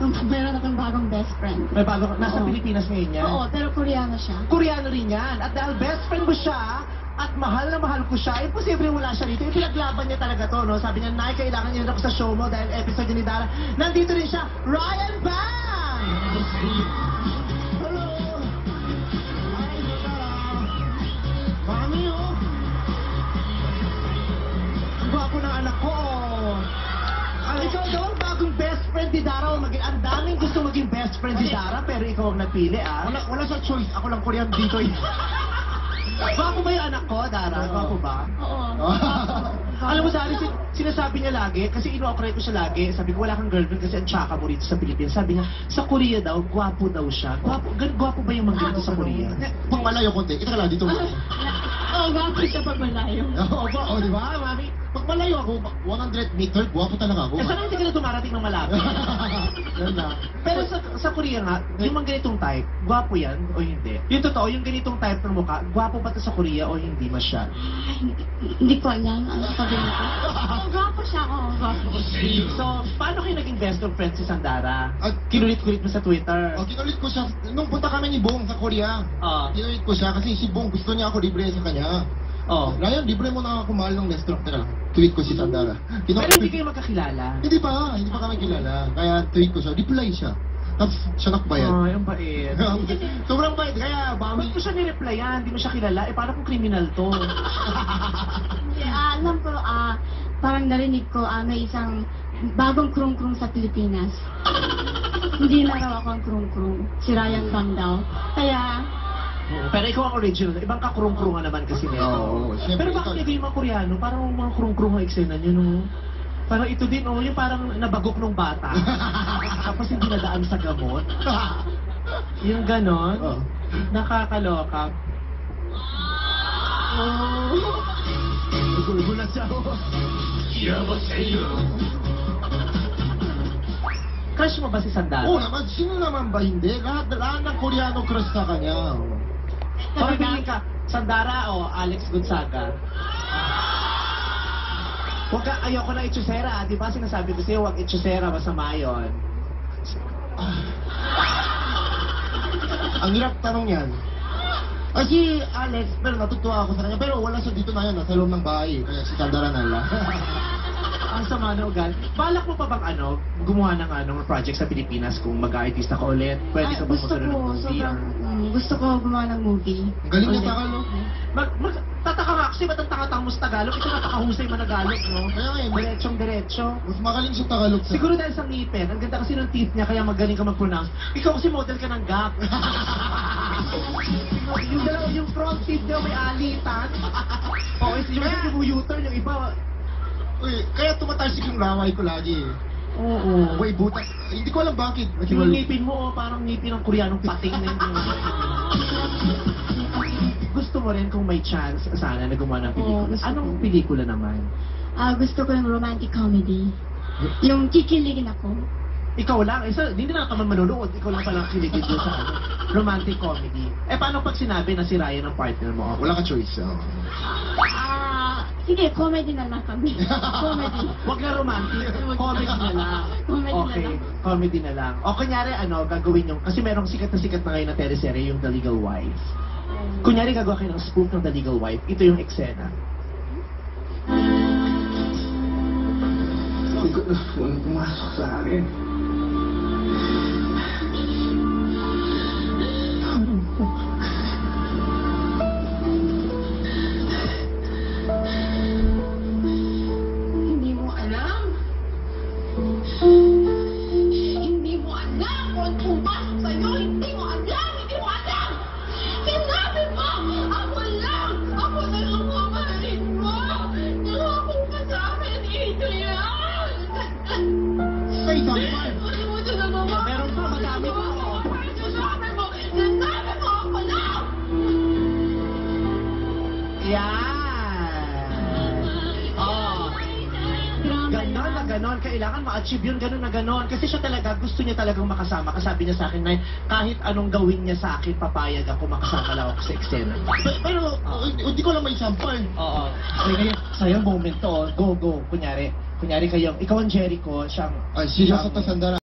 meron akong bagong best friend. May bago, nasa Oo. Pilipinas ngayon yan? Oo, pero Koreano siya. Koreano rin yan. At dahil best friend mo siya, at mahal na mahal ko siya, imposible wala siya rito. Pinaglaban niya talaga to, no? Sabi niya, Nay, kailangan niya ako sa show mo dahil episode niya ni Dara. Nandito rin siya, Ryan Bang! Hello! Hi, Dara! Mami, oh! Ang gwapo ng anak ko, oh! Ikaw daw ang bagong best friend ni Dara. Ang daming gusto maging best friend ni Dara, pero ikaw ang napili, ah. Wala sa choice. Ako lang Korean dito, eh. Gwapo ba yung anak ko, Dara? Gwapo ba? Oo. Alam mo, Dara, sinasabi niya lagi, kasi ino-operate ko siya lagi, sabi ko, wala kang girlfriend kasi ang tsaka mo rito sa Pilipinas. Sabi niya, sa Korea daw, gwapo daw siya. Gwapo ba yung mga ganito sa Korea? Pag malayo konti, kita ka lang dito. Oo, gwapo siya pag malayo. Oo ba? O, di ba, mami? Pag malayo ako, 100 meter, guwapo talaga ako. Eh, sana hindi ka na dumarating ng malapit. Yan na. Pero sa Korea nga, yung mga ganitong type, gwapo yan o hindi? Yung totoo, yung ganitong type ng mukha, gwapo ba ito sa Korea o hindi masya? Ay, hindi ko alam ang sabihin ko. Oo, gwapo siya. Oo, gwapo. So, paano kayo naging best of friends si Sandara? At Kinulit-kulit mo sa Twitter. oh, kinulit ko siya, nung punta kami ni Bong sa Korea, kinulit ko siya kasi si Bong gusto niya ako libre sa kanya. Ryan, libre mo na ako mahal ng restaurant. Teka, tweet ko si Sandara. Pero hindi kayo magkakilala? Hindi pa kami kilala. Kaya tweet ko siya, reply siya. Tapos siya nakbayad. Ay, ang bait. Sobrang bait, kaya Bakit mo siya nireplyan? Hindi mo siya kilala? Eh, paano kung criminal to? Hindi, alam ko, parang narinig ko, may isang bagong krung-krung sa Pilipinas. Hindi na raw ako ang krung-krung. Si Ryan Bang daw. Kaya, Pero ikaw ang original. Ibang kakrung-krungan naman kasi nito. Oo, siyempre, Pero bakit ikaw- hindi yung mga Koreano? Parang mga krung-krung ang eksena nyo, no? Parang ito din, oh, yung parang nabagok nung bata. Tapos hindi nadaan sa gamot. Yung ganon. Oh. Nakakaloka. Gulat siya. Crush mo ba si Sandara? Oo naman, sino naman ba hindi? Lahat ng Koreano crush sa kanya. Pagpiliin ka, Sandara o Alex Gonzaga? Huwag ka, ayoko na itchusera. Di ba sinasabi ko sa'yo, huwag itchusera, masama yun. Ang hirap tanong yan. Si Alex, pero natutuwa ako sa kanya. Pero wala siya dito na yan, nasa loob ng bahay. Kaya si Sandara na lang. Ang sama na ugal. Balak mo pa bang gumawa ng project sa Pilipinas kung mag-artista ka ulit? Pwede ka ba gusto magkaroon ng ko, movie? sobrang, gusto ko gumawa ng movie. Ang galing niya Ulit. Tagalog. Tataka nga kasi ba't ang tanga-tanga mo sa Tagalog? Ito napakahusay managalog, no? Kaya nga, Diretsong-diretso. mas magaling siya Tagalog sa... Siguro dahil sa ngipin, ang ganda kasi ng teeth niya, kaya magaling ka mag-pronounce. Ikaw kasi model ka ng gap. yung front teeth niya may alitan. O, yung U-turn, yung iba. Uy, kaya tumatalsik yung laway ko lagi. Oo. Uy, butas. Hindi ko alam bakit. Yung ngipin mo, parang ngipin ng Koreanong pating na yung gusto mo rin kung may chance sana na gumawa ng pelikula. gusto Anong ko. pelikula naman? Gusto ko yung romantic comedy. Yung kikiligin ako. Ikaw lang, hindi na ka man manonood, ikaw lang palang kiligid doon sa romantic comedy. Eh, paano pag sinabi na si Ryan ang partner mo? Wala ka choice. Sige, comedy na lang kami. Comedy. Huwag na romantic, comedy na lang. Comedy na Okay, lang. comedy na lang. O kunyari, gagawin yung, kasi merong sikat na ngayon na teleserye, yung The Legal Wife. Kunyari, gagawa kayo ng spoof ng The Legal Wife, ito yung eksena. Walang pumasok sa akin. Hindi mo alam. Hindi mo alam kung pumasok sa'yo. Hindi mo alam. Hindi mo alam. Sinabi mo, ako lang. Ako na lang mamahalin mo. Nangako ka sa akin, Adrian. Say something. Buti na naman. Meron pa, madami pa. Sinabi mo ako lang. Yan! Ganon na ganon. Kailangan ma-achieve yun, ganon na ganon. Kasi siya talaga, gusto niya talagang makasama. Kasabi niya sa akin na kahit anong gawin niya sa akin, papayag ako, makasama lang ako sa eksena. Pero, hindi ko lang may sample. Oo. Kaya sa'yo moment to, go. Kunyari kayo, ikaw ang Jericho, siyang... Ay, seryoso to Sandara.